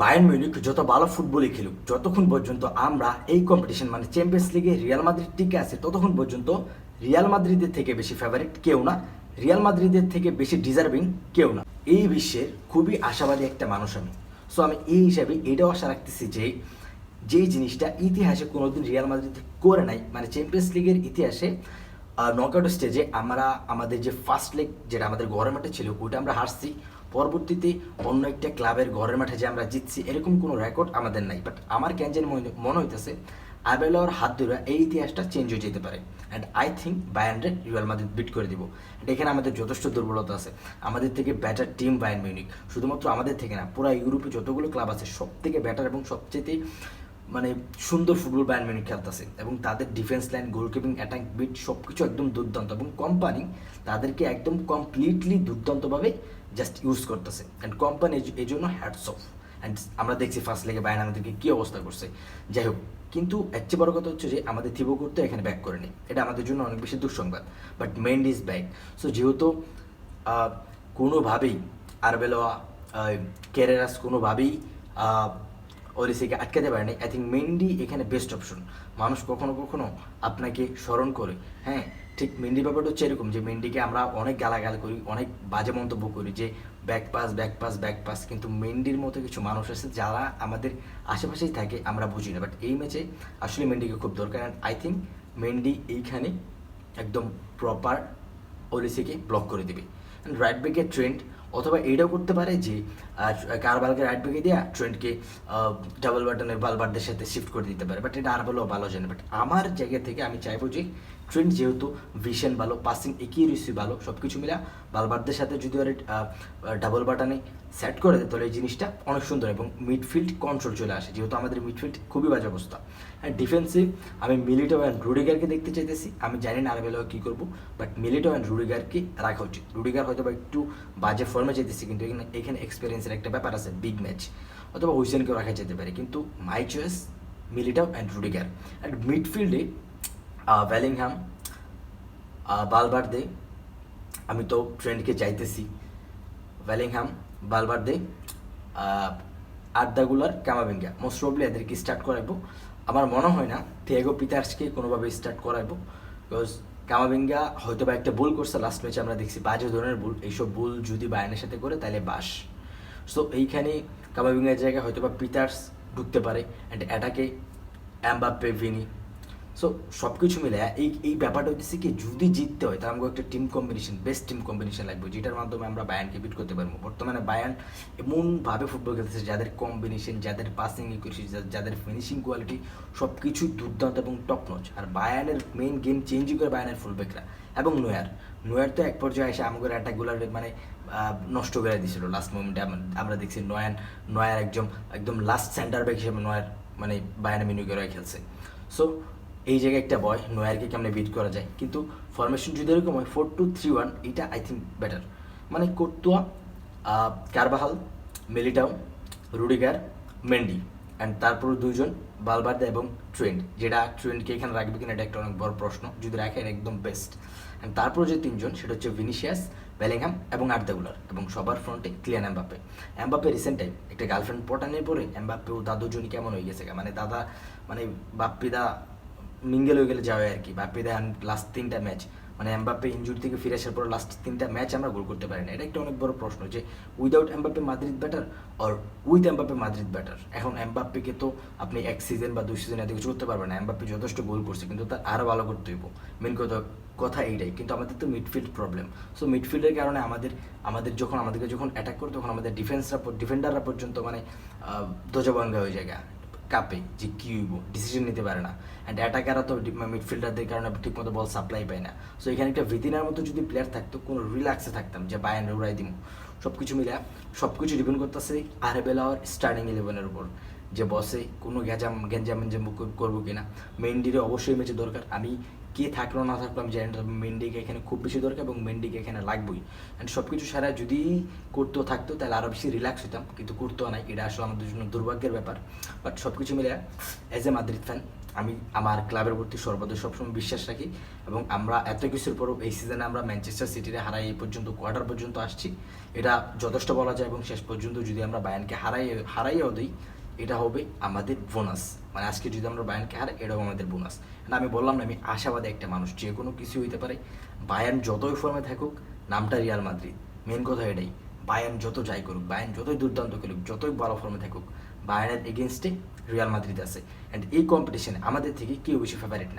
Bayern Munich যত ভালো ফুটবলই খেলুক, যতক্ষণ পর্যন্ত আমরা এই কম্পিটিশন মানে চ্যাম্পিয়ন্স লিগে রিয়াল মাদ্রিদ টিকে আছে, ততক্ষণ পর্যন্ত রিয়াল মাদ্রিদের থেকে বেশি ফেভারিট কেউ না, রিয়াল মাদ্রিদের থেকে বেশি ডিজার্ভিং কেউ না। এই বিশ্বের খুবই আশাবাদী একটা মানুষ আমি। সো আমি এই হিসাবে এটাও আশা রাখতেছি যে যেই জিনিসটা ইতিহাসে কোনোদিন রিয়াল মাদ্রিদ করে নাই, মানে চ্যাম্পিয়ন্স লিগের ইতিহাসে নকআউট স্টেজে আমরা আমাদের যে ফার্স্ট লেগ যেটা আমাদের ঘরের মাঠে ছিল ওইটা আমরা হারছি, পরবর্তীতে অন্য একটা ক্লাবের ঘরের মাঠে যে আমরা জিতছি, এরকম কোনো রেকর্ড আমাদের নাই। বাট আমার কেন যেন মনে হইতেছে আবেলার হাত ধরে এই ইতিহাসটা চেঞ্জ হয়ে যেতে পারে। And I think Bayern Real Madrid beat করে দিব। এখানে আমাদের যথেষ্ট দুর্বলতা আছে, আমাদের থেকে ব্যাটার টিম বায়ার্ন মিউনিখ, শুধুমাত্র আমাদের থেকে না, পুরো ইউরোপে যতগুলো ক্লাব আছে সব থেকে ব্যাটার এবং সবচেয়ে মানে সুন্দর ফুটবল বায়ার্ন মিউনিখ খেলতেছে, এবং তাদের ডিফেন্স লাইন, গোলকিপিং, অ্যাটাক বিট সব কিছু একদম দুর্দান্ত, এবং কোম্পানি তাদেরকে একদম কমপ্লিটলি দুর্দান্তভাবে জাস্ট ইউজ করতেছে। অ্যান্ড কোম্পানি এই জন্য হ্যাটস অফ। অ্যান্ড আমরা দেখছি ফার্স্ট লেগে বায়ার্ন আমাদেরকে কী অবস্থা করছে। যাই হোক, কিন্তু এর চেয়ে বড় কথা হচ্ছে যে আমাদের থিবো করতে এখানে ব্যাক করেনি, এটা আমাদের জন্য অনেক বেশি দুঃসংবাদ। But Mendy is back. So যেহেতু কোনোভাবেই আরবেলোয়া, কেরেরাস কোনোভাবেই ওলিসিকে আটকাতে পারেনি, আই থিঙ্ক মেন্ডি এখানে বেস্ট অপশন। মানুষ কখনো কখনো আপনাকে স্মরণ করে, হ্যাঁ ঠিক মেন্ডি ব্যাপারটা হচ্ছে এরকম যে মেন্ডিকে আমরা অনেক গালাগাল করি, অনেক বাজে মন্তব্য করি যে back pass back pass back pass, কিন্তু মেন্ডির মতো কিছু মানুষ আছে যারা আমাদের আশেপাশেই থাকে, আমরা বুঝি না। বাট এই ম্যাচে আসলে মেন্ডিকে খুব দরকার। অ্যান্ড আই থিঙ্ক মেন্ডি এইখানে একদম প্রপার ওলিসিকে ব্লক করে দেবে। অ্যান্ড রাইট ব্যাকের ট্রেন্ড, অথবা এইটাও করতে পারে যে কারবালকে রাইট ব্যাকে দেওয়া, ট্রেন্ডকে ডাবল বাটনের বালবারদের সাথে শিফট করে দিতে পারে। বাট এটা আর ভালো জানে। বাট আমার জায়গা থেকে আমি চাইবো যে ট্রেন্ড যেহেতু ভিশন ভালো, পাসিং একিউরেসি ভালো, সব কিছু মিলা বালবারদের সাথে যদি ওরা ডাবল বাটনে সেট করে দেয় তাহলে এই জিনিসটা অনেক সুন্দর, এবং মিডফিল্ড কন্ট্রোল চলে আসে, যেহেতু আমাদের মিডফিল্ড খুবই বাজে অবস্থা। অ্যান্ড ডিফেন্সিভ আমি মিলিটো অ্যান্ড রুডিগারকে দেখতে চাইতেছি। আমি জানি না আরবেলাও কী করবো, বাট মিলিটো অ্যান্ড রুডিগারকে রাখা উচিত। রুডিগার হয়তো বা একটু বাজে ফর্মে যেতেছি, কিন্তু এখানে এক্সপিরিয়েন্সের একটা ব্যাপার আছে, বিগ ম্যাচ, অথবা হুইসেনকেও রাখা যেতে পারে, কিন্তু my choice Militao and Rudiger. And মিডফিল্ডে বেলিংহাম, বালবার্দে, আমি তো ট্রেন্ডকে চাইতেছি, বেলিংহাম, বালবার্দে, আর্দাগুলার, কামাভিঙ্গা, মোস্ট প্রবলি এদেরকে স্টার্ট করাইবো। আমার মনে হয় না থিয়াগো পিতার্সকে কোনোভাবে স্টার্ট করাইবো, বিকজ কামাভিঙ্গা হয়তো বা একটা ভুল করছে লাস্ট ম্যাচে, আমরা দেখছি বাজে ধরনের ভুল, এইসব ভুল যদি বায়ার্নের সাথে করে তাহলে বাস। সো এইখানে কামাভিঙ্গার জায়গায় হয়তো বা পিতার্স ঢুকতে পারে, অ্যান্ড অ্যাটাকে এমবাপ্পে, ভিনি। সো সব কিছু মিলে এই ব্যাপারটা হচ্ছে কি, যদি জিততে হয় তাহলে আমাকে একটা team combination, best team combination লাগবে, যেটার মাধ্যমে আমরা বায়ার্নকে বিট করতে পারবো। বর্তমানে বায়ার্ন এমনভাবে ফুটবল খেলতেছে যাদের কম্বিনেশন, যাদের পাসিং একুরেসি, যাদের ফিনিশিং কোয়ালিটি সব কিছুই দুর্দান্ত এবং টপ নচ। আর বায়ার্নের মেইন গেম চেঞ্জই করে বায়ার্নের ফুলব্যাকরা এবং নোয়ার তো এক পর্যায়ে এসে আমাদের অ্যাটাকগুলার মানে নষ্ট করে দিয়েছিল লাস্ট মোমেন্টে। আমরা দেখছি নয়ার একদম লাস্ট সেন্টার ব্যাক হিসেবে নয়ার মানে বায়ার্ন মিউনিখের খেলছে। সো এই জায়গায় একটা বয় নোয়ারকে কেমনে বিট করা যায়, কিন্তু ফরমেশন যদি এরকম হয় 4-2-3-1, এটা আই থিঙ্ক বেটার। মানে Courtois, Carvajal, Militao, Rudiger, Mendy, and তারপর দুইজন বালবার্দে এবং ট্রেন্ড, যেটা ট্রেন্ডকে এখানে রাখবে কিনা এটা একটা অনেক বড় প্রশ্ন, যদি রাখেন একদম বেস্ট। অ্যান্ড তারপর যে তিনজন সেটা হচ্ছে ভিনিসিয়াস, বেলিংহাম এবং আর্দাগুলার, এবং সবার ফ্রন্টে ক্লিয়ান এমবাপ্পে রিসেন্ট টাইম একটা গার্লফ্রেন্ড পটানোর পরে এমবাপ্পে ও দাদুজনই কেমন হয়ে গেছে, মানে দাদা মানে বাপ্পিদা মিঙ্গেল হয়ে গেলে যাওয়া আর কি। বাপ্পি দেন লাস্ট 3টা ম্যাচ, মানে এমবাপ্পে ইনজুরি থেকে ফিরে আসার পর লাস্ট 3টা ম্যাচ আমরা গোল করতে পারি না। এটা একটা অনেক বড় প্রশ্ন যে without Mbappe Madrid better or with Mbappe Madrid better. এখন এমবাপ্পেকে তো আপনি 1 সিজন বা 2 সিজন এত কিছু করতে পারবেন না, এমবাপ্পে যথেষ্ট গোল করছে, কিন্তু তার আরও ভালো করতে হইব। মেন কথা এইটাই। কিন্তু আমাদের তো মিডফিল্ড প্রবলেম। সো মিডফিল্ডের কারণে আমাদেরকে যখন অ্যাটাক করে তখন আমাদের ডিফেন্ডাররা পর্যন্ত মানে ধ্বজভঙ্গ হয়ে যায়, কাপে যে কী হইব, ডিসিশন নিতে পারে না। অ্যান্ড অ্যাটাকাররা তো মিডফিল্ডারদের কারণে ঠিকমতো বল সাপ্লাই পায় না। সো এখানে একটা ভিতিনার মতো যদি প্লেয়ার থাকতো, কোনো রিল্যাক্সে থাকতাম যে বায়ার্ন উড়াই দিব। সব কিছু মিলে সব কিছু ডিপেন্ড করতেছে আরবেলার স্টার্টিং 11-এর উপর, যে বসে কোনো গ্যাঞ্জাম করবো কিনা। মেন্ডিরে অবশ্যই ম্যাচে দরকার, আমি কে থাকলো না থাকলো আমি জানি না, তবে মেন্ডিকে এখানে খুব বেশি দরকার এবং মেন্ডিকে এখানে লাগবেই। অ্যান্ড সব কিছু সারা যদি করতেও থাকতো তাহলে আরও বেশি রিল্যাক্স হতাম, কিন্তু করতেও নাই, এটা আসলে আমাদের জন্য দুর্ভাগ্যের ব্যাপার। বাট সব কিছু মিলে অ্যাজ এ মাদ্রিদ ফ্যান আমি আমার ক্লাবের প্রতি সর্বদা সবসময় বিশ্বাস রাখি এবং আমরা এত কিছুর পরও এই সিজনে আমরা ম্যানচেস্টার সিটিরে হারাই এই পর্যন্ত কোয়ার্টার পর্যন্ত আসছি, এটা যথেষ্ট বলা যায়। এবং শেষ পর্যন্ত যদি আমরা বায়ার্নকে হারাইয়াও দিই, এটা হবে আমাদের বোনাস। মানে আজকে যদি আমরা বায়ার্নকে হারাই, এটাও আমাদের বোনাস। না, আমি বললাম না, আমি আশাবাদী একটা মানুষ, যে কোনো কিছু হইতে পারে। বায়ার্ন যতই ফর্মে থাকুক, নামটা রিয়াল মাদ্রিদ, মেন কথা এটাই। বায়ার্ন যত যাই করুক, বায়ার্ন যতই দুর্দান্ত খেলুক, যতই ভালো ফর্মে থাকুক, বায়ার্নের এগেনস্টে রিয়াল মাদ্রিদ আছে। অ্যান্ড এই কম্পিটিশনে আমাদের থেকে কেউ বেশি ফেভারিট না।